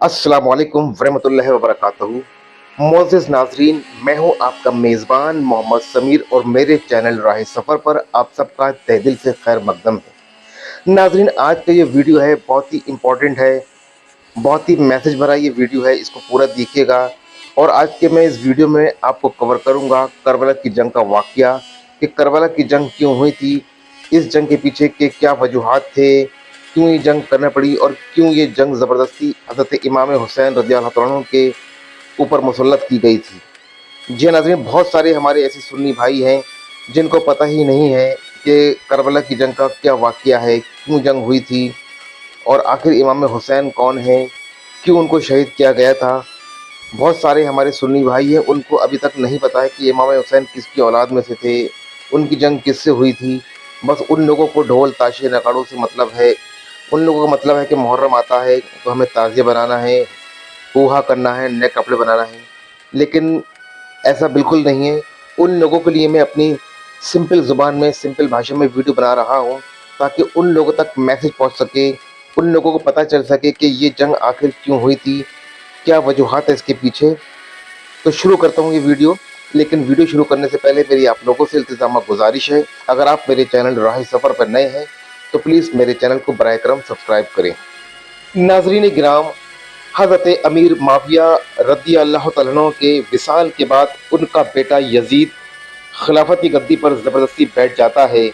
अस्सलाम वालेकुम वरहमतुल्लाहि वबरकातुहू। मोअज़्ज़िज़ नाज़रीन, मैं हूं आपका मेज़बान मोहम्मद समीर और मेरे चैनल राह सफ़र पर आप सबका तहे दिल से खैर मकदम है। नाज़रीन, आज का ये वीडियो है बहुत ही इम्पोर्टेंट है, बहुत ही मैसेज भरा ये वीडियो है, इसको पूरा देखिएगा। और आज के मैं इस वीडियो में आपको कवर करूँगा करबला की जंग का वाक़या, कि करबला की जंग क्यों हुई थी, इस जंग के पीछे के क्या वजूहात थे, क्यों ये जंग करना पड़ी और क्यों ये जंग ज़बरदस्ती हज़रत इमाम हुसैन रज़ियल्लाहु तआला अन्हु के ऊपर मुसल्लत की गई थी। जी नाज़रीन, बहुत सारे हमारे ऐसे सुन्नी भाई हैं जिनको पता ही नहीं है कि करबला की जंग का क्या वाक़या है, क्यों जंग हुई थी और आखिर इमाम हुसैन कौन हैं, क्यों उनको शहीद किया गया था। बहुत सारे हमारे सुन्नी भाई हैं, उनको अभी तक नहीं पता है कि इमाम हुसैन किसकी औलाद में से थे, उनकी जंग किससे हुई थी। बस उन लोगों को ढोल ताशे नगाड़ों से मतलब है। उन लोगों का मतलब है कि मुहर्रम आता है तो हमें ताज़िया बनाना है, हुआ करना है, नए कपड़े बनाना है। लेकिन ऐसा बिल्कुल नहीं है। उन लोगों के लिए मैं अपनी सिंपल ज़ुबान में, सिंपल भाषा में वीडियो बना रहा हूँ, ताकि उन लोगों तक मैसेज पहुँच सके, उन लोगों को पता चल सके कि ये जंग आखिर क्यों हुई थी, क्या वजूहात है इसके पीछे। तो शुरू करता हूँ ये वीडियो। लेकिन वीडियो शुरू करने से पहले मेरी आप लोगों से इल्तिज़ामा गुजारिश है, अगर आप मेरे चैनल राह सफ़र पर नए हैं तो प्लीज़ मेरे चैनल को बराए करम सब्सक्राइब करें। नाज़रीन गिराम, हज़रत अमीर माविया रज़ी अल्लाह तआला अन्हु के विसाल के बाद उनका बेटा यज़ीद खिलाफत की गद्दी पर ज़बरदस्ती बैठ जाता है।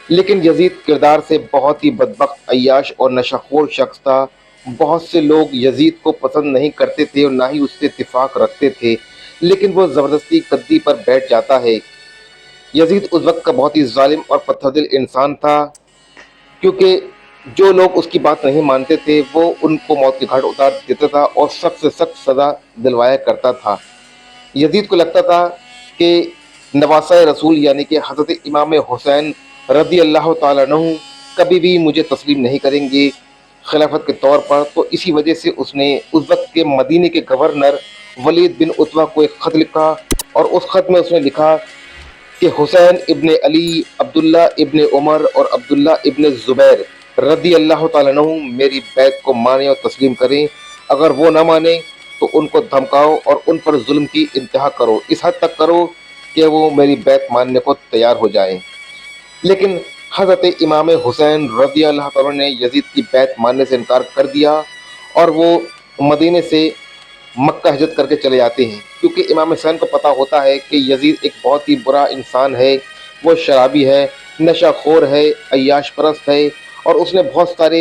लेकिन यज़ीद किरदार से बहुत ही बदबख्त, अय्याश और नशाखोर शख्स था। बहुत से लोग यज़ीद को पसंद नहीं करते थे और ना ही उससे इत्तेफाक रखते थे, लेकिन वो ज़बरदस्ती गद्दी पर बैठ जाता है। यज़ीद उस वक्त का बहुत ही ज़ालिम और पत्थरदिल इंसान था, क्योंकि जो लोग उसकी बात नहीं मानते थे वो उनको मौत के घाट उतार देता था और सख्त से सख्त सज़ा दिलवाया करता था। यज़ीद को लगता था कि नवासा रसूल यानी कि हज़रत इमाम हुसैन रज़ी अल्लाह तआला अन्हु कभी भी मुझे तस्लीम नहीं करेंगे खिलाफत के तौर पर। तो इसी वजह से उसने उस वक्त के मदीने के गवर्नर वलीद बिन उतबा को एक ख़त लिखा, और उस ख़त में उसने लिखा कि हुसैन इब्ने अली, अब्दुल्ला इब्ने उमर और अब्दुल्ला इब्ने ज़ुबैर रज़ी अल्लाह तआला अन्हु मेरी बैत को माने और तस्लीम करें। अगर वो ना माने तो उनको धमकाओ और उन पर जुल्म की इंतहा करो, इस हद तक करो कि वो मेरी बैत मानने को तैयार हो जाएं। लेकिन हज़रत इमाम हुसैन रज़ी अल्लाह तआला ने यज़ीद की बैत मानने से इनकार कर दिया और वो मदीने से मक्का हिजरत करके चले जाते हैं, क्योंकि इमाम हुसैन को पता होता है कि यज़ीद एक बहुत ही बुरा इंसान है, वो शराबी है, नशाखोर है, अय्याश परस्त है, और उसने बहुत सारे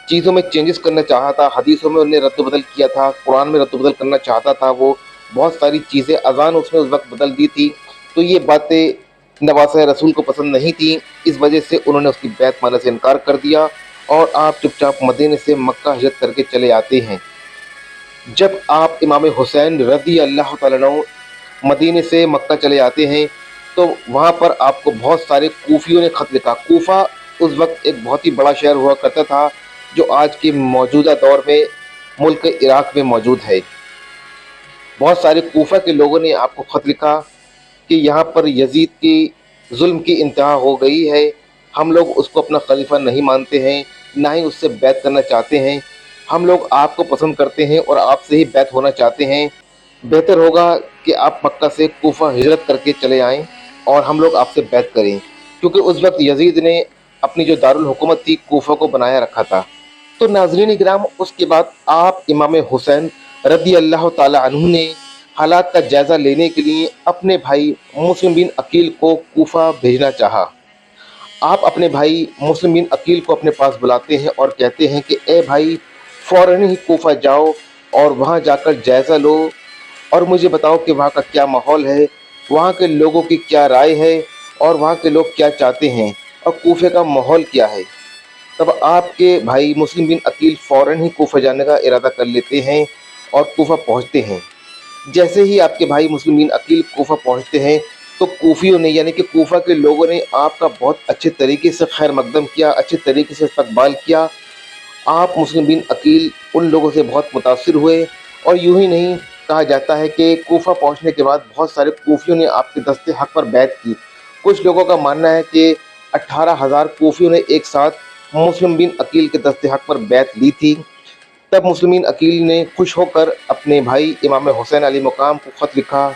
चीज़ों में चेंजेस करना चाहा था। हदीसों में उन्हें रद्द-बदल किया था, कुरान में रद्द-बदल करना चाहता था वो, बहुत सारी चीज़ें, अज़ान उसने उस वक़्त बदल दी थी। तो ये बातें नवासा रसूल को पसंद नहीं थी, इस वजह से उन्होंने उसकी बैत मानने से इनकार कर दिया और आप चुपचाप मदीने से मक्का हिजरत करके चले आते हैं। जब आप इमाम हुसैन रज़ी अल्लाह तआला अन्हु मदीने से मक्का चले आते हैं, तो वहाँ पर आपको बहुत सारे कूफियों ने ख़त लिखा। कूफा उस वक़्त एक बहुत ही बड़ा शहर हुआ करता था, जो आज के मौजूदा दौर में मुल्क इराक में मौजूद है। बहुत सारे कूफा के लोगों ने आपको ख़त लिखा कि यहाँ पर यज़ीद की ज़ुल्म की इंतहा हो गई है, हम लोग उसको अपना खलीफा नहीं मानते हैं, ना ही उससे बैत करना चाहते हैं। हम लोग आपको पसंद करते हैं और आपसे ही बैत होना चाहते हैं। बेहतर होगा कि आप मक्का से कूफा हिजरत करके चले आएँ और हम लोग आपसे बैत करें, क्योंकि उस वक़्त यज़ीद ने अपनी जो दारुल हुकूमत थी कूफा को बनाया रखा था। तो नाज़रीन किराम, उसके बाद आप इमाम हुसैन रज़ी अल्लाह तआला अन्हु ने हालात का जायज़ा लेने के लिए अपने भाई मुस्लिम बिन अकील को कूफा भेजना चाहा। आप अपने भाई मुस्लिम बिन अकील को अपने पास बुलाते हैं और कहते हैं कि ए भाई, फ़ौरन ही कूफा जाओ और वहाँ जाकर जायज़ा लो और मुझे बताओ कि वहाँ का क्या माहौल है, वहाँ के लोगों की क्या राय है और वहाँ के लोग क्या चाहते हैं और कूफे का माहौल क्या है। तब आपके भाई मुस्लिम बिन अकील फ़ौरन ही कूफा जाने का इरादा कर लेते हैं और कूफा पहुँचते हैं। जैसे ही आपके भाई मुस्लिम बिन अकील कूफा पहुँचते हैं, तो कूफियों ने यानी कि कूफा के लोगों ने आपका बहुत अच्छे तरीके से खैर मकदम किया, अच्छे तरीके से इस्तकबाल किया। आप मुस्लिम बिन अकील उन लोगों से बहुत मुतासिर हुए, और यूँ ही नहीं, कहा जाता है कि कूफा पहुँचने के बाद बहुत सारे कूफियों ने आपके दस्ते हक़ पर बैत की। कुछ लोगों का मानना है कि 18,000 कूफियों ने एक साथ मुस्लिम बिन अकील के दस्ते हक़ पर बैत ली थी। तब मुस्लिमीन अकील ने खुश होकर अपने भाई इमाम हुसैन अली मकाम को ख़त लिखा।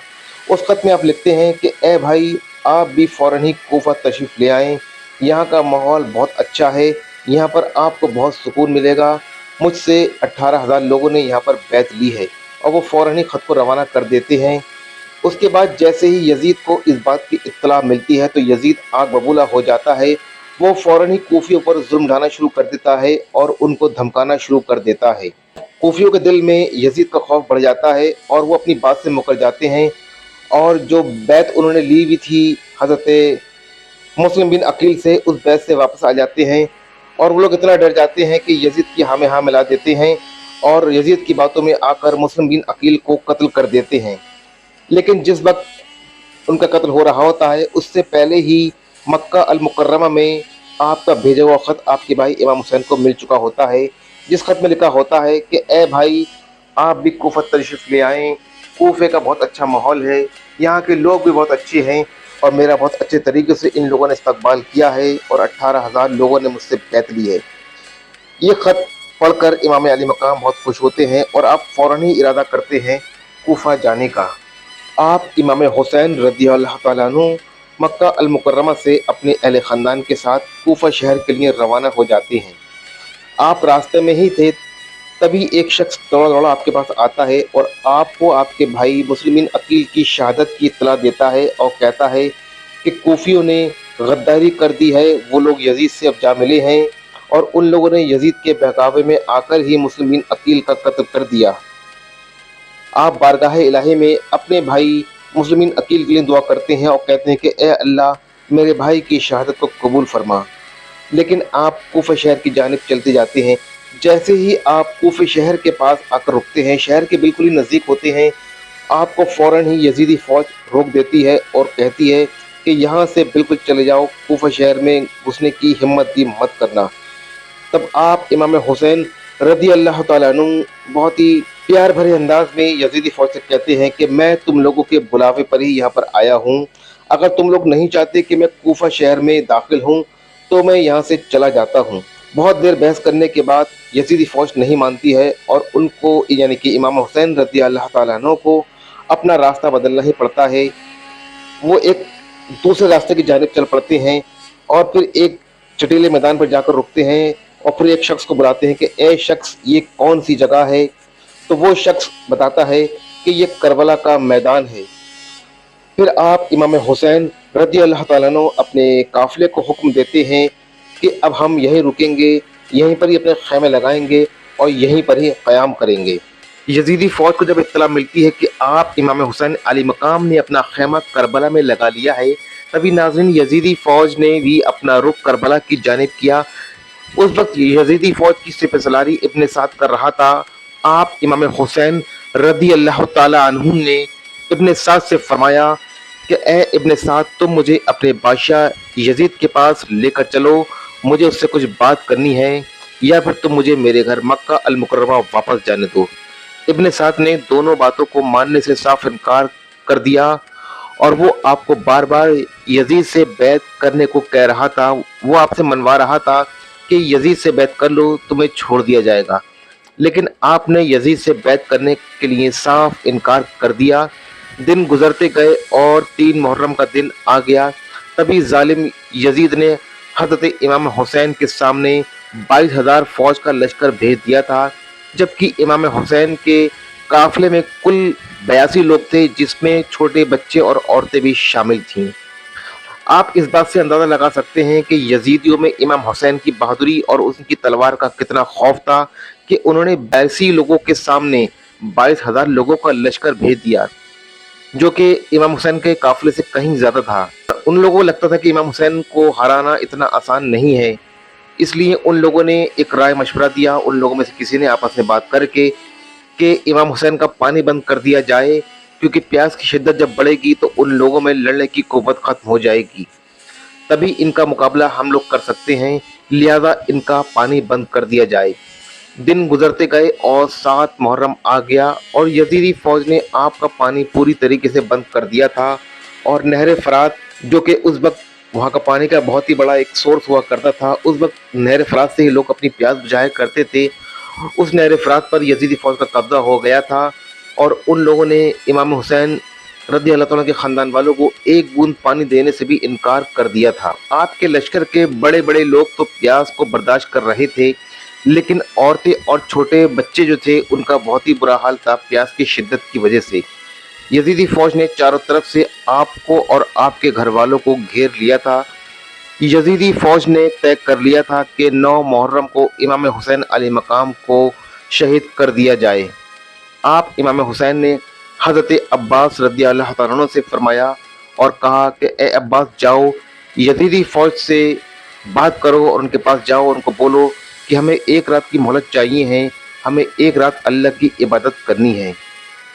उस ख़त में आप लिखते हैं कि ए भाई, आप भी फ़ौरन ही कोफा तशरीफ़ ले आएँ, यहाँ का माहौल बहुत अच्छा है, यहाँ पर आपको बहुत सुकून मिलेगा। मुझसे 18,000 लोगों ने यहाँ पर बैत ली है। और वो फ़ौरन ही ख़त को रवाना कर देते हैं। उसके बाद जैसे ही यजीद को इस बात की इत्तला मिलती है तो यजीद आग बबूला हो जाता है। वो फ़ौरन ही कूफियों पर जुल्म ढाना शुरू कर देता है और उनको धमकाना शुरू कर देता है। कूफियों के दिल में यजीद का खौफ बढ़ जाता है और वो अपनी बात से मुकर जाते हैं और जो बैत उन्होंने ली हुई थी हज़रत मुस्लिम बिन अकील से, उस बैत से वापस आ जाते हैं। और वो लोग इतना डर जाते हैं कि यजीद की हाँ में हाँ मिला देते हैं और यजीद की बातों में आकर मुस्लिम बिन अकील को कत्ल कर देते हैं। लेकिन जिस वक्त उनका कत्ल हो रहा होता है उससे पहले ही मक्का अल मुकर्रमा में आपका भेजा हुआ ख़त आपके भाई इमाम हुसैन को मिल चुका होता है, जिस ख़त में लिखा होता है कि ए भाई, आप भी कोफा तशरीफ़ ले आएँ, कोफे का बहुत अच्छा माहौल है, यहाँ के लोग भी बहुत अच्छे हैं और मेरा बहुत अच्छे तरीके से इन लोगों ने इस्तकबाल किया है और 18,000 लोगों ने मुझसे बैत ली है। ये ख़त पढ़कर इमाम अली मकाम बहुत खुश होते हैं और आप फ़ौरन ही इरादा करते हैं कोफा जाने का। आप इमाम हुसैन रज़ियल्लाहु तआला अन्हु मक्का अल मुकर्रमा से अपने अहले ख़ानदान के साथ कोफा शहर के लिए रवाना हो जाते हैं। आप रास्ते में ही थे, तभी एक शख्स दौड़ा दौड़ा आपके पास आता है और आपको आपके भाई मुस्लिमीन अकील की शहादत की इत्तला देता है और कहता है कि कूफियों ने गद्दारी कर दी है, वो लोग यजीद से अब जा मिले हैं और उन लोगों ने यजीद के बहकावे में आकर ही मुस्लिमीन अकील का कत्ल कर दिया। आप बारगाह इलाही में अपने भाई मुस्लिमीन अकील के लिए दुआ करते हैं और कहते हैं कि ए अल्लाह, मेरे भाई की शहादत को कबूल फरमा। लेकिन आप कूफा शहर की जानिब चलते जाते हैं। जैसे ही आप कूफे शहर के पास आकर रुकते हैं, शहर के बिल्कुल ही नज़दीक होते हैं, आपको फ़ौरन ही यजीदी फ़ौज रोक देती है और कहती है कि यहाँ से बिल्कुल चले जाओ, कूफा शहर में घुसने की हिम्मत भी मत करना। तब आप इमाम हुसैन रज़ियल्लाहु तआला अन्हु बहुत ही प्यार भरे अंदाज में यजीदी फ़ौज से कहते हैं कि मैं तुम लोगों के बुलावे पर ही यहाँ पर आया हूँ। अगर तुम लोग नहीं चाहते कि मैं कूफा शहर में दाखिल हूँ तो मैं यहाँ से चला जाता हूँ। बहुत देर बहस करने के बाद यजीदी फ़ौज नहीं मानती है और उनको यानी कि इमाम हुसैन रज़ियल्लाहु तआला अन्हु को अपना रास्ता बदलना ही पड़ता है। वो एक दूसरे रास्ते की जानिब चल पड़ते हैं और फिर एक चटीले मैदान पर जाकर रुकते हैं और फिर एक शख्स को बुलाते हैं कि ए शख्स, ये कौन सी जगह है? तो वो शख्स बताता है कि ये करबला का मैदान है। फिर आप इमाम हुसैन रज़ियल्लाहु तआला अन्हु अपने काफ़िले को हुक्म देते हैं कि अब हम यहीं रुकेंगे, यहीं पर ही अपने खैमे लगाएंगे और यहीं पर ही क़याम करेंगे। यजीदी फ़ौज को जब इत्तला मिलती है कि आप इमाम हुसैन अली मकाम ने अपना खैमा करबला में लगा लिया है, तभी नाज़रीन यजीदी फ़ौज ने भी अपना रुख करबला की जानिब किया। उस वक्त यजीदी फ़ौज की सिपहसालारी इब्न साद कर रहा था। आप इमाम हुसैन रज़ियल्लाहु तआला अन्हु ने इब्न साद से फरमाया कि ए इब्न साद, तुम मुझे अपने बादशाह यजीद के पास लेकर चलो, मुझे उससे कुछ बात करनी है, या फिर तुम मुझे मेरे घर मक्का अल मुकर्रमा वापस जाने दो। इब्न साद ने दोनों बातों को मानने से साफ इनकार कर दिया और वो आपको बार बार यजीद से बैत करने को कह रहा था। वो आपसे मनवा रहा था कि यजीद से बैत कर लो, तुम्हें छोड़ दिया जाएगा। लेकिन आपने यजीद से बैत करने के लिए साफ इनकार कर दिया। दिन गुजरते गए और 3 मुहर्रम का दिन आ गया। तभी जालिम यजीद ने हज़रत इमाम हुसैन के सामने 22,000 फ़ौज का लश्कर भेज दिया था, जबकि इमाम हुसैन के काफ़िले में कुल 82 लोग थे, जिसमें छोटे बच्चे और औरतें भी शामिल थीं। आप इस बात से अंदाज़ा लगा सकते हैं कि यजीदियों में इमाम हुसैन की बहादुरी और उनकी तलवार का कितना खौफ था कि उन्होंने 82 लोगों के सामने 22,000 लोगों का लश्कर भेज दिया, जो कि इमाम हुसैन के काफ़िले से कहीं ज़्यादा था। उन लोगों को लगता था कि इमाम हुसैन को हराना इतना आसान नहीं है, इसलिए उन लोगों ने एक राय मशवरा दिया। उन लोगों में से किसी ने आपस में बात करके कि इमाम हुसैन का पानी बंद कर दिया जाए, क्योंकि प्यास की शिद्दत जब बढ़ेगी तो उन लोगों में लड़ने की कुव्वत ख़त्म हो जाएगी, तभी इनका मुकाबला हम लोग कर सकते हैं, लिहाजा इनका पानी बंद कर दिया जाए। दिन गुजरते गए और 7 मुहर्रम आ गया और यजीदी फ़ौज ने आपका पानी पूरी तरीके से बंद कर दिया था और नहर फ़रात, जो कि उस वक्त वहाँ का पानी का बहुत ही बड़ा एक सोर्स हुआ करता था, उस वक्त नहर फ़रात से ही लोग अपनी प्यास बुझाया करते थे उस नहर फरात पर यजीदी फौज का कब्जा हो गया था और उन लोगों ने इमाम हुसैन रदी अल्लाह तआला के खानदान वालों को एक बूंद पानी देने से भी इनकार कर दिया था। आपके लश्कर के बड़े बड़े लोग तो प्यास को बर्दाश्त कर रहे थे, लेकिन औरतें और छोटे बच्चे जो थे उनका बहुत ही बुरा हाल था प्यास की शिद्दत की वजह से। यजीदी फौज ने चारों तरफ से आपको और आपके घर वालों को घेर लिया था। यजीदी फौज ने तय कर लिया था कि 9 मुहर्रम को इमाम हुसैन अली मकाम को शहीद कर दिया जाए। आप इमाम हुसैन ने हज़रत अब्बास रज़ी अल्लाह तआला अन्हु से फरमाया और कहा कि ए अब्बास, जाओ यजीदी फ़ौज से बात करो और उनके पास जाओ और उनको बोलो कि हमें एक रात की मोहलत चाहिए है, हमें एक रात अल्लाह की इबादत करनी है।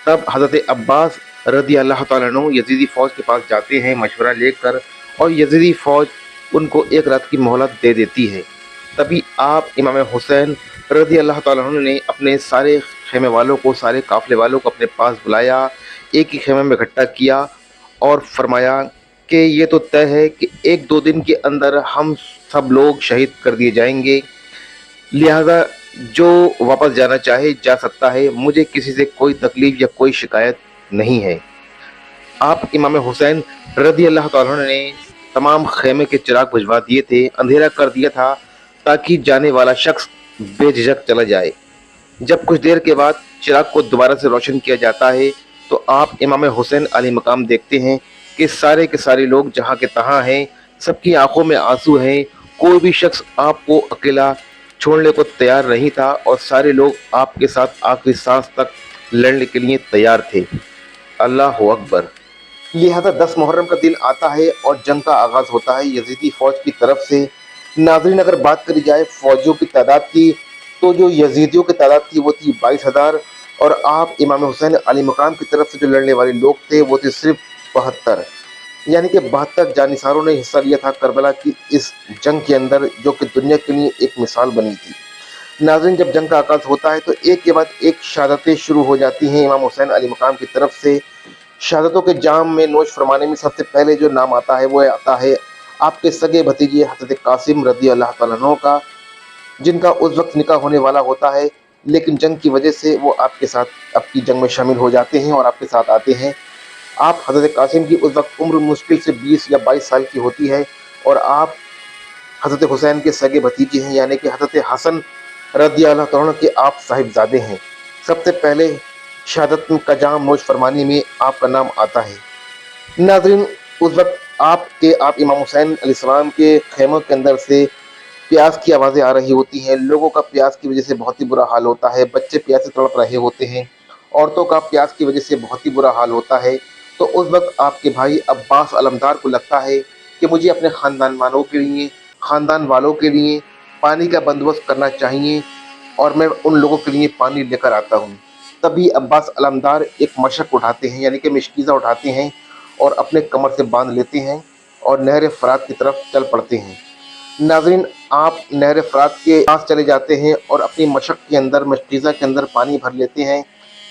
तब हज़रत अब्बास रज़ी अल्लाह तआला अन्हु यजीदी फ़ौज के पास जाते हैं मशवरा लेकर और यजीदी फ़ौज उनको एक रात की मोहलत दे देती है। तभी आप इमाम हुसैन रज़ी अल्लाह तआला अन्हु ने अपने सारे खेमे वालों को, सारे काफ़िले वालों को अपने पास बुलाया, एक ही खेमे में इकट्ठा किया और फरमाया कि ये तो तय है कि एक दो दिन के अंदर हम सब लोग शहीद कर दिए जाएंगे, लिहाजा जो वापस जाना चाहे जा सकता है, मुझे किसी से कोई तकलीफ़ या कोई शिकायत नहीं है। आप इमाम हुसैन रज़ी अल्लाह तआला अन्हु ने तमाम खेमे के चिराग बुझवा दिए थे, अंधेरा कर दिया था ताकि जाने वाला शख्स बेझिझक चला जाए। जब कुछ देर के बाद चिराग को दोबारा से रोशन किया जाता है तो आप इमाम हुसैन अली मकाम देखते हैं कि सारे के सारे लोग जहाँ के तहाँ हैं, सबकी आंखों में आंसू हैं, कोई भी शख्स आपको अकेला छोड़ने को तैयार नहीं था और सारे लोग आपके साथ आखिरी सांस तक लड़ने के लिए तैयार थे। अल्लाह अकबर। लिहाजा 10 मुहर्रम का दिन आता है और जंग का आगाज़ होता है यजीदी फ़ौज की तरफ से। नाज़रीन, अगर बात करी जाए फ़ौजियों की तादाद की, तो जो यजीदियों की तादाद थी वो थी 22,000 और आप इमाम हुसैन अली मकाम की तरफ से जो लड़ने वाले लोग थे वो थे सिर्फ 72। यानी कि 72 जानिसारों ने हिस्सा लिया था करबला की इस जंग के अंदर, जो कि दुनिया के लिए एक मिसाल बनी थी। नाज़रीन, जब जंग का आगाज़ होता है तो एक के बाद एक शहादतें शुरू हो जाती हैं इमाम हुसैन अली मकाम की तरफ से। शहादतों के जाम में नोश फरमाने में सबसे पहले जो नाम आता है वो आता है आपके सगे भतीजे हज़रत कासिम रज़ी अल्लाह तआला अन्हु का, जिनका उस वक्त निकाह होने वाला होता है, लेकिन जंग की वजह से वो आपके साथ आपकी जंग में शामिल हो जाते हैं और आपके साथ आते हैं। आप हज़रत कासिम की उस वक्त उम्र मुश्किल से 20 या 22 साल की होती है और आप हज़रत हुसैन के सगे भतीजे हैं, यानी कि हज़रत हसन रज़ी अल्लाह तआला अन्हु के आप साहिबजादे हैं। सबसे पहले शहादत का जाम नोश फरमाने में आपका नाम आता है। नाज़रीन, उस वक्त आप इमाम हुसैन अलैहिस्सलाम के खेमों के अंदर से प्यास की आवाज़ें आ रही होती हैं। लोगों का प्यास की वजह से बहुत ही बुरा हाल होता है, बच्चे प्यासे तड़प रहे होते हैं, औरतों का प्यास की वजह से बहुत ही बुरा हाल होता है। तो उस वक्त आपके भाई अब्बास अलमदार को लगता है कि मुझे अपने ख़ानदान वालों के लिए पानी का बंदोबस्त करना चाहिए और मैं उन लोगों के लिए पानी लेकर आता हूँ। तभी अब्बास अलमदार एक मशक उठाते हैं, यानी कि मिशकीज़ा उठाते हैं और अपने कमर से बांध लेते हैं और नहर फरात की तरफ चल पड़ते हैं। नाज़रीन, आप नहर फरात के पास चले जाते हैं और अपनी मशक के अंदर, मशकीज़ा के अंदर पानी भर लेते हैं।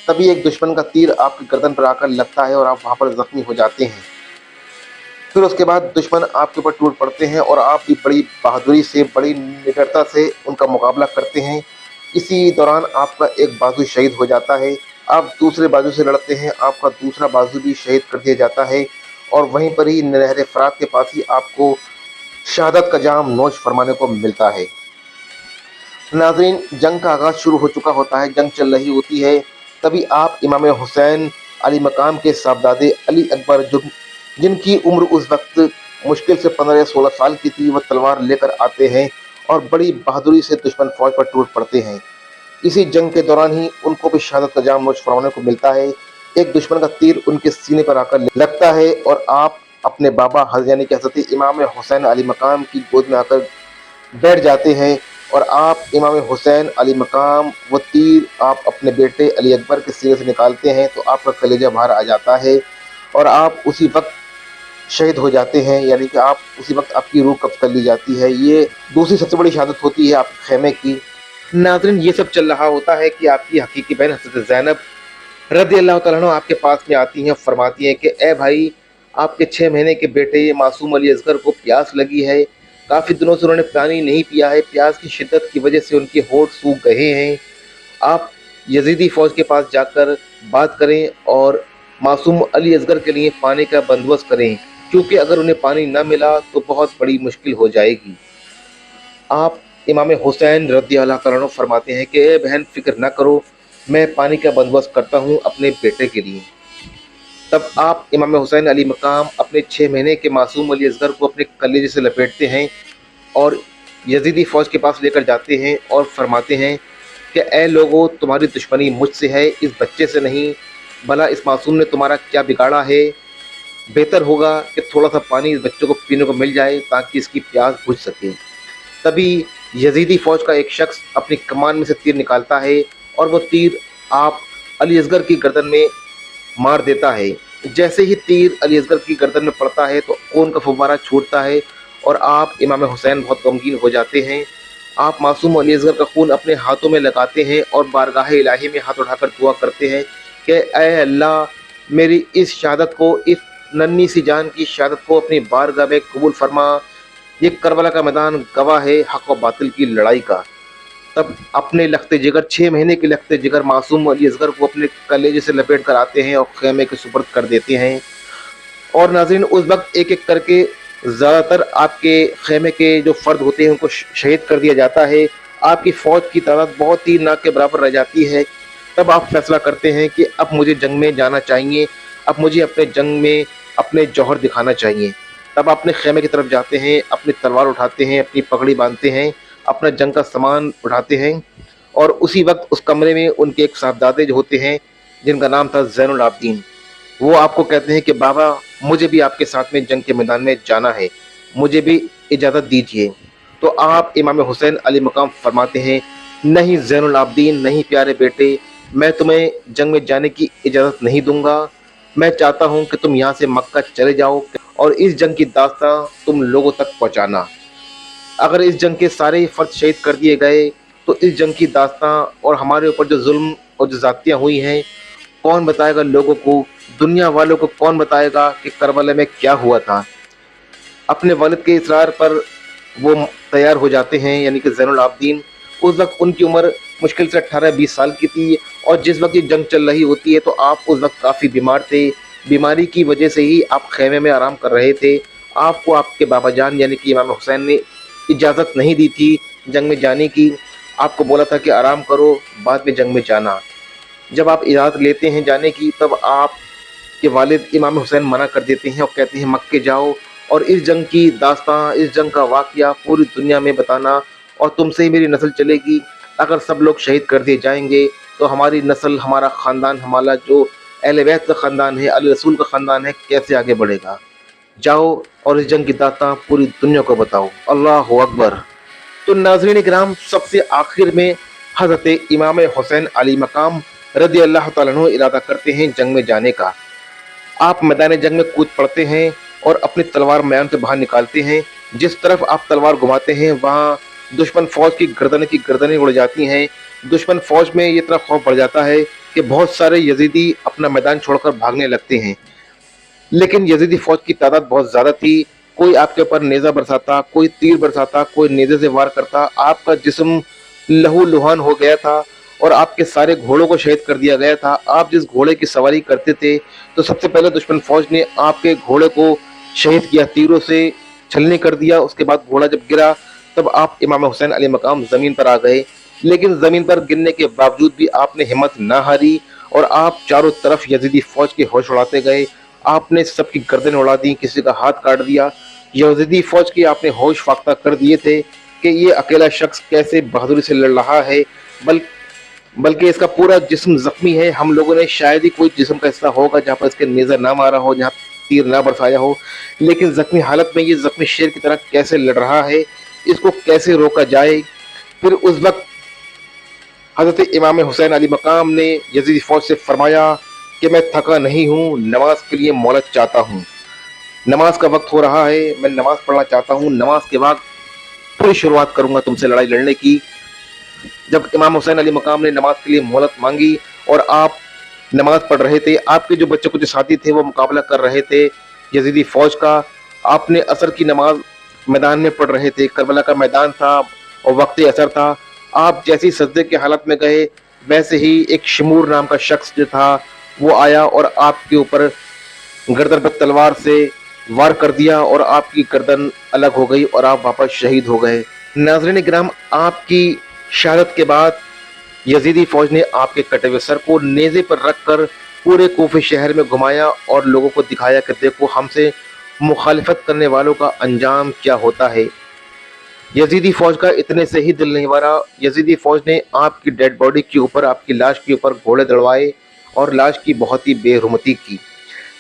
तभी एक दुश्मन का तीर आपकी गर्दन पर आकर लगता है और आप वहाँ पर ज़ख्मी हो जाते हैं। फिर उसके बाद दुश्मन आपके ऊपर टूट पड़ते हैं और आप भी बड़ी बहादुरी से, बड़ी निडरता से उनका मुकाबला करते हैं। इसी दौरान आपका एक बाजू शहीद हो जाता है, आप दूसरे बाजू से लड़ते हैं, आपका दूसरा बाजू भी शहीद कर दिया जाता है और वहीं पर ही नहर फरात के पास ही आपको शहादत का जाम नोश फरमाने को मिलता है। नाज़रीन, जंग का आगाज़ शुरू हो चुका होता है, जंग चल रही होती है। तभी आप इमाम हुसैन अली मकाम के साहबजादे अली अकबर, जिनकी उम्र उस वक्त मुश्किल से 15 या 16 साल की थी, वह तलवार लेकर आते हैं और बड़ी बहादुरी से दुश्मन फौज पर टूट पड़ते हैं। इसी जंग के दौरान ही उनको भी शहादत का जाम नोश फरमाने को मिलता है। एक दुश्मन का तीर उनके सीने पर आकर लगता है और आप अपने बाबा यानी कि हज़रत इमाम हुसैन अली मकाम की गोद में आकर बैठ जाते हैं और आप इमाम हुसैन अली मकाम वो तीर आप अपने बेटे अली अकबर के सीने से निकालते हैं तो आपका कलेजा बाहर आ जाता है और आप उसी वक्त शहीद हो जाते हैं, यानी कि आप उसी वक्त आपकी रूह कब्ज़ कर ली जाती है। ये दूसरी सबसे बड़ी शहादत होती है आपके खेमे की। नाज़रीन, ये सब चल रहा होता है कि आपकी हकीकी बहन हज़रत ज़ैनब रज़ी अल्लाह तआला अन्हा आपके पास में आती हैं, फरमाती हैं कि ए भाई, आपके 6 महीने के बेटे मासूम अली असगर को प्यास लगी है, काफ़ी दिनों से उन्होंने पानी नहीं पिया है, प्यास की शिद्दत की वजह से उनके होंठ सूख गए हैं, आप यजीदी फ़ौज के पास जाकर बात करें और मासूम अली असगर के लिए पानी का बंदोबस्त करें, क्योंकि अगर उन्हें पानी न मिला तो बहुत बड़ी मुश्किल हो जाएगी। आप इमाम हुसैन रज़ियल्लाहु तआला अन्हु फरमाते हैं कि ए बहन, फ़िक्र न करो, मैं पानी का बंदोबस्त करता हूँ अपने बेटे के लिए। तब आप इमाम हुसैन अली मकाम अपने 6 महीने के मासूम अली असगर को अपने कलेजे से लपेटते हैं और यजीदी फ़ौज के पास लेकर जाते हैं और फरमाते हैं कि ए लोगो, तुम्हारी दुश्मनी मुझसे है, इस बच्चे से नहीं। भला इस मासूम ने तुम्हारा क्या बिगाड़ा है? बेहतर होगा कि थोड़ा सा पानी इस बच्चे को पीने को मिल जाए ताकि इसकी प्यास बुझ सके। तभी यजीदी फ़ौज का एक शख्स अपनी कमान में से तीर निकालता है और वो तीर आप अली असगर की गर्दन में मार देता है। जैसे ही तीर अली असगर की गर्दन में पड़ता है तो खून का फव्वारा छूटता है और आप इमाम हुसैन बहुत गमगीन हो जाते हैं। आप मासूम अली असगर का खून अपने हाथों में लगाते हैं और बारगाह इलाही में हाथ उठाकर दुआ करते हैं कि ऐ अल्लाह, मेरी इस शहादत को, इस नन्ही सी जान की शहादत को अपनी बारगाह में कबूल फरमा। ये करबला का मैदान गवाह है हक और बातिल की लड़ाई का। तब अपने लखते जिगर, 6 महीने के लखते जिगर मासूम अली असगर को अपने कलेजे से लपेट कर आते हैं और खेमे के सुपुर्द कर देते हैं। और नाज़रीन, उस वक्त एक एक करके ज़्यादातर आपके खेमे के जो फ़र्द होते हैं उनको शहीद कर दिया जाता है। आपकी फ़ौज की तादाद बहुत ही ना के बराबर रह जाती है। तब आप फैसला करते हैं कि अब मुझे जंग में जाना चाहिए, अब मुझे अपने जंग में अपने जौहर दिखाना चाहिए। तब अपने खेमे की तरफ जाते हैं, अपनी तलवार उठाते हैं, अपनी पगड़ी बांधते हैं, अपना जंग का सामान उठाते हैं और उसी वक्त उस कमरे में उनके एक साहबजादे जो होते हैं जिनका नाम था ज़ैनुल आबदीन, वो आपको कहते हैं कि बाबा, मुझे भी आपके साथ में जंग के मैदान में जाना है, मुझे भी इजाज़त दीजिए। तो आप इमाम हुसैन अली मकाम फरमाते हैं, नहीं ज़ैनुल आबदीन, नहीं प्यारे बेटे, मैं तुम्हें जंग में जाने की इजाज़त नहीं दूंगा। मैं चाहता हूं कि तुम यहाँ से मक्का चले जाओ और इस जंग की दास्तां तुम लोगों तक पहुँचाना। अगर इस जंग के सारे फ़र्द शहीद कर दिए गए तो इस जंग की दास्तां और हमारे ऊपर जो जुल्म और जो ज़्यादतियाँ हुई हैं, कौन बताएगा लोगों को, दुनिया वालों को कौन बताएगा कि करबला में क्या हुआ था। अपने वालिद के इसरार पर वो तैयार हो जाते हैं, यानी कि ज़ैनुल आबदीन। उस वक्त उनकी उम्र मुश्किल से 18-20 साल की थी और जिस वक्त ये जंग चल रही होती है तो आप उस वक्त काफ़ी बीमार थे। बीमारी की वजह से ही आप खेमे में आराम कर रहे थे। आपको आपके बाबा जान यानी कि इमाम हुसैन ने इजाज़त नहीं दी थी जंग में जाने की। आपको बोला था कि आराम करो, बाद में जंग में जाना। जब आप इजाज़त लेते हैं जाने की, तब आपके वालिद इमाम हुसैन मना कर देते हैं और कहते हैं मक्के जाओ और इस जंग की दास्तां, इस जंग का वाक़या पूरी दुनिया में बताना और तुमसे ही मेरी नस्ल चलेगी। अगर सब लोग शहीद कर दिए जाएंगे तो हमारी नस्ल, हमारा ख़ानदान, हमारा जो अहले बैत का ख़ानदान है, अली रसूल का ख़ानदान है, कैसे आगे बढ़ेगा। जाओ और इस जंग की दास्तां पूरी दुनिया को बताओ। अल्लाहु अकबर। तो नाज़रीन इकराम, सबसे आखिर में हज़रत इमाम हुसैन अली मकाम रज़ियल्लाहु तआला अन्हु इरादा करते हैं जंग में जाने का। आप मैदान जंग में कूद पड़ते हैं और अपनी तलवार मैदान से बाहर निकालते हैं। जिस तरफ आप तलवार घुमाते हैं वहाँ दुश्मन फ़ौज की गर्दनें उड़ जाती हैं। दुश्मन फ़ौज में ये इतना खौफ बढ़ जाता है कि बहुत सारे यजीदी अपना मैदान छोड़कर भागने लगते हैं। लेकिन यजीदी फ़ौज की तादाद बहुत ज़्यादा थी। कोई आपके ऊपर नेज़ा बरसाता, कोई तीर बरसाता, कोई नेज़े से वार करता। आपका जिस्म लहू-लुहान हो गया था और आपके सारे घोड़ों को शहीद कर दिया गया था। आप जिस घोड़े की सवारी करते थे, तो सबसे पहले दुश्मन फ़ौज ने आपके घोड़े को शहीद किया, तीरों से छलनी कर दिया। उसके बाद घोड़ा जब गिरा, तब आप इमाम हुसैन अली मकाम ज़मीन पर आ गए। लेकिन ज़मीन पर गिरने के बावजूद भी आपने हिम्मत ना हारी और आप चारों तरफ यजीदी फ़ौज के होश उड़ाते गए। आपने सबकी गर्दनें उड़ा दी, किसी का हाथ काट दिया। यजीदी फ़ौज के आपने होश फाख्ता कर दिए थे कि ये अकेला शख्स कैसे बहादुरी से लड़ रहा है, बल्कि इसका पूरा जिस्म ज़ख्मी है। हम लोगों ने शायद ही कोई जिस्म का हिस्सा होगा जहाँ पर इसके नेज़र ना मारा हो, जहाँ तीर ना बरसाया हो, लेकिन ज़ख्मी हालत में ये ज़ख्मी शेर की तरह कैसे लड़ रहा है, इसको कैसे रोका जाए। फिर उस वक्त हज़रत इमाम हुसैन अली मकाम ने यजीदी फ़ौज से फरमाया कि मैं थका नहीं हूँ, नमाज के लिए मोहलत चाहता हूँ। नमाज का वक्त हो रहा है, मैं नमाज पढ़ना चाहता हूँ। नमाज के बाद फिर शुरुआत करूँगा तुमसे लड़ाई लड़ने की। जब इमाम हुसैन अली मकाम ने नमाज के लिए मोहलत मांगी और आप नमाज पढ़ रहे थे, आपके जो बच्चे कुछ साथी थे वो मुकाबला कर रहे थे यजीदी फ़ौज का। आपने असर की नमाज मैदान में पढ़ रहे थे, करबला का मैदान था और वक्त असर था। आप जैसी सजदे की हालत में गए, वैसे ही एक शिमूर नाम का शख्स जो था वो आया और आपके ऊपर गर्दन पर तलवार से वार कर दिया और आपकी गर्दन अलग हो गई और आप वापस शहीद हो गए। नाज़रीन किराम, आपकी शहादत के बाद यजीदी फौज ने आपके कटे हुए सर को नेज़े पर रखकर पूरे कूफे शहर में घुमाया और लोगों को दिखाया कि देखो हमसे मुखालिफत करने वालों का अंजाम क्या होता है। यजीदी फौज का इतने से ही दिल नहीं भरा, यजीदी फौज ने आपकी डेड बॉडी के ऊपर, आपकी लाश के ऊपर घोड़े दौड़वाए और लाश की बहुत ही बेरुमती की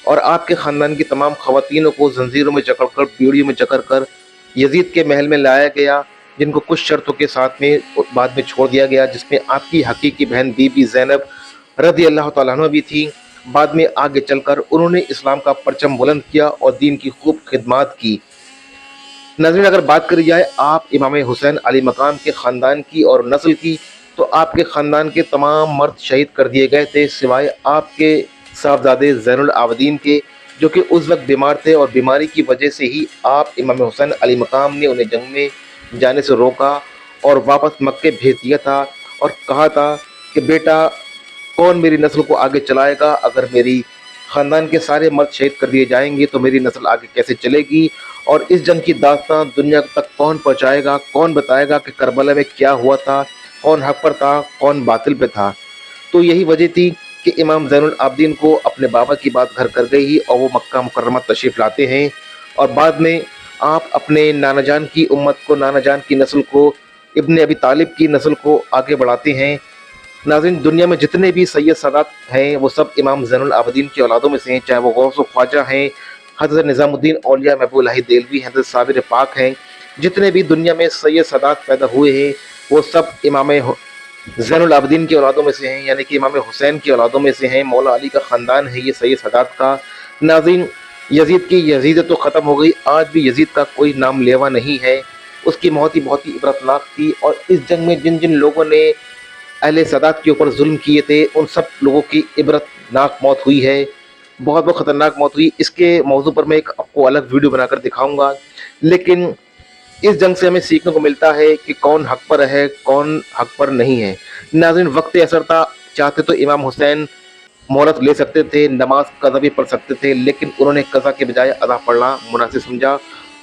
और आपके ख़ानदान की तमाम ख़वातीनों को जंजीरों में जकड़कर, बीड़ियों में जकड़कर यजीद के महल में लाया गया, जिनको कुछ शर्तों के साथ में बाद में छोड़ दिया गया, जिसमें आपकी हकीकी बहन बीबी ज़ैनब रज़ी अल्लाह तआला अन्हा भी थी। बाद में आगे चलकर उन्होंने इस्लाम का परचम बुलंद किया और दीन की खूब खिदमत की। नाज़रीन, अगर बात करी जाए आप इमाम हुसैन अली मकाम के ख़ानदान की और नस्ल की, तो आपके ख़ानदान के तमाम मर्द शहीद कर दिए गए थे सिवाय आपके साहबजादे ज़ैनुल आबिदीन के, जो कि उस वक्त बीमार थे और बीमारी की वजह से ही आप इमाम हुसैन अली मकाम ने उन्हें जंग में जाने से रोका और वापस मक्के भेज दिया था और कहा था कि बेटा कौन मेरी नस्ल को आगे चलाएगा, अगर मेरी ख़ानदान के सारे मर्द शहीद कर दिए जाएंगे तो मेरी नस्ल आगे कैसे चलेगी और इस जंग की दास्तान दुनिया तक कौन पहुंचाएगा, कौन बताएगा कि करबला में क्या हुआ था, कौन हक पर था, कौन बातिल पे था। तो यही वजह थी कि इमाम ज़ैनुल आबिदीन को अपने बाबा की बात घर कर गई और वो मक्का मुकर्रमा तशरीफ़ लाते हैं और बाद में आप अपने नाना जान की उम्मत को, नाना जान की नस्ल को, इब्ने अबी तालिब की नस्ल को आगे बढ़ाते हैं। नाज़रीन, दुनिया में जितने भी सैयद सादात हैं वो सब इमाम ज़ैनुल आबिदीन की औलादों में से हैं, चाहे वो गौस व ख्वाजा हैं, हज़रत निज़ामुद्दीन औलिया महबूब इलाही देलवी, हज़रत साबिर पाक हैं। जितने भी दुनिया में सैयद सादात पैदा हुए हैं वो सब इमाम ज़ैनुल आबिदीन की औलादों में से हैं, यानी कि इमाम हुसैन की औलादों में से हैं। मौला अली का ख़ानदान है ये सैयद सादात का। नाज़रीन, यजीद की यजीदत तो ख़त्म हो गई, आज भी यजीद का कोई नाम लेवा नहीं है। उसकी मौत ही बहुत ही इबरतनाक थी और इस जंग में जिन जिन लोगों ने अहले सदात के ऊपर जुल्म किए थे उन सब लोगों की इबरतनाक मौत हुई है, बहुत बहुत ख़तरनाक मौत हुई। इसके मौजू पर मैं एक आपको अलग वीडियो बनाकर दिखाऊंगा। लेकिन इस जंग से हमें सीखने को मिलता है कि कौन हक पर है, कौन हक पर नहीं है। नाज़रीन, वक्त असर था, चाहते तो इमाम हुसैन मोहलत ले सकते थे, नमाज कज़ा भी पढ़ सकते थे, लेकिन उन्होंने कज़ा के बजाय अदा पढ़ना मुनासिब समझा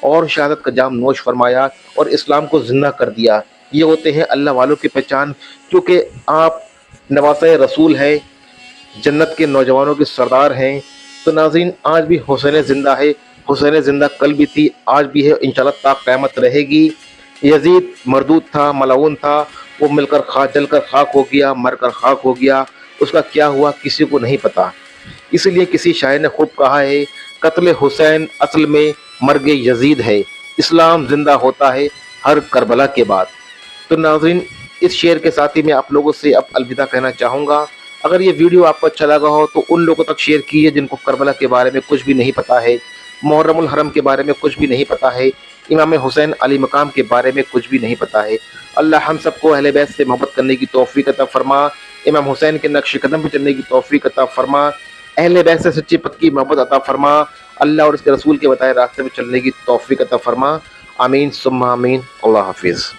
और शहादत का जाम नोश फरमाया और इस्लाम को ज़िंदा कर दिया। ये होते हैं अल्लाह वालों की पहचान, क्योंकि आप नवासे रसूल हैं, जन्नत के नौजवानों के सरदार हैं। तो नाज़रीन, आज भी हुसैन ज़िंदा है, हुसैन ज़िंदा कल भी थी, आज भी है, इंशाअल्लाह ता क़यामत रहेगी। यजीद मरदूद था, मलाऊन था, वो मिलकर खाक जलकर खाक हो गया, मरकर खाक हो गया, उसका क्या हुआ किसी को नहीं पता। इसलिए किसी शायर ने खूब कहा है, कत्ल हुसैन असल में मर्ग यजीद है, इस्लाम जिंदा होता है हर करबला के बाद। तो नाज़रीन, इस शेर के साथ ही मैं आप लोगों से अब अलविदा कहना चाहूँगा। अगर ये वीडियो आपको अच्छा लगा हो तो उन लोगों तक शेयर कीजिए जिनको करबला के बारे में कुछ भी नहीं पता है, मुहर्रमुल हरम के बारे में कुछ भी नहीं पता है, इमाम हुसैन अली मकाम के बारे में कुछ भी नहीं पता है। अल्लाह हम सबको अहले बैत से मोहब्बत करने की तौफीक अता फरमा, इमाम हुसैन के नक्श कदम पर चलने की तौफीक अता फरमा, अहले बैत से सच्ची पक्की मोहब्बत अता फरमा, अल्लाह और उसके रसूल के बताए रास्ते में चलने की तौफीक अता फरमा। आमीन सुम्मा आमीन। अल्लाह हाफिज़।